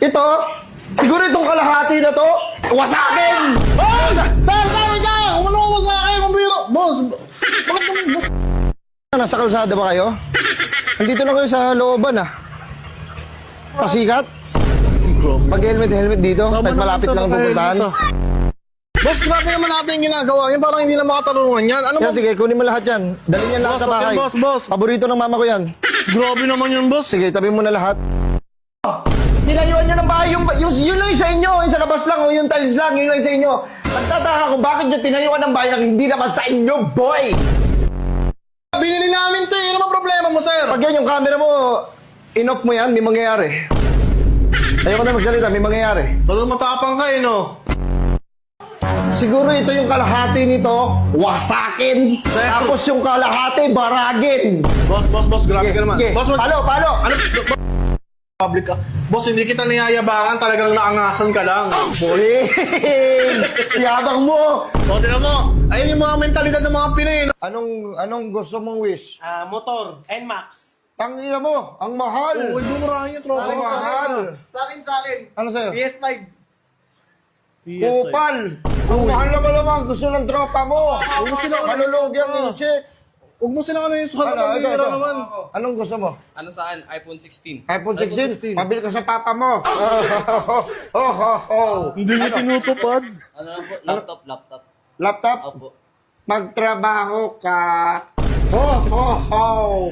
Ito, siguro itong kalahati na to, wasakin! Hoy! Sir, sabi ka! Umano mo sa akin, kumbiro! Boss! Bakit naman, boss? Nasa kalsada ba kayo? Nandito na kayo sa looban ah. Pasikat? Mag-helmet dito, kahit malapit lang ang pupuntahan. Boss, grabe naman natin yung ginagawa. Yan parang hindi na makatarungan yan. Ano ba? Yan, sige, kunin mo lahat yan. Dali yan lahat Boss, sa bahay. okay, boss. Paborito ng mama ko yan. Grabe naman yun, boss. Sige, tabi mo na lahat. Tinayuan nyo ng bahay, yun lang yung sa inyo, yung sa labas lang, o yung tiles lang, yun lang yung sa inyo. Nagtataka kung bakit nyo tinayuan ng bahay ang hindi naman sa inyo, boy! Binili namin to eh. Ano ba problema mo, sir? Pag yan yung camera mo, in-off mo yan, may mangyayari. Ayoko na magsalita, may mangyayari. Talagang matapang ka eh, no? Siguro ito yung kalahati nito, wasakin. Tapos yung kalahati, baragin. Boss, grabe ka naman. Okay. Boss, Palo! Ano? Public ka. Boss, hindi kita niyayabangan. Talagang naangasan ka lang. Boy! Yabang mo! So, tinan mo. Ayun yung mga mentalidad ng mga Pinoy. No? Anong gusto mong wish? Motor, NMAX. Tangina mo, ang mahal! Huwag bumurahin yung tropa. Ang mahal! Sa akin. Ano sa'yo? PS5. Kupal! Ang mahal na naman, gusto ng tropa mo! Huwag mo sila Malulog yung check! Huwag mo sila ano yung suhat Ano, ng ito. pambira naman. Anong gusto mo? Ano saan? iPhone 16. iPhone 16? 16. Pabili ka sa papa mo! Oh. Hindi niya tinutupad. Ano lang po? Laptop. Laptop? Opo. Magtrabaho ka! Ho!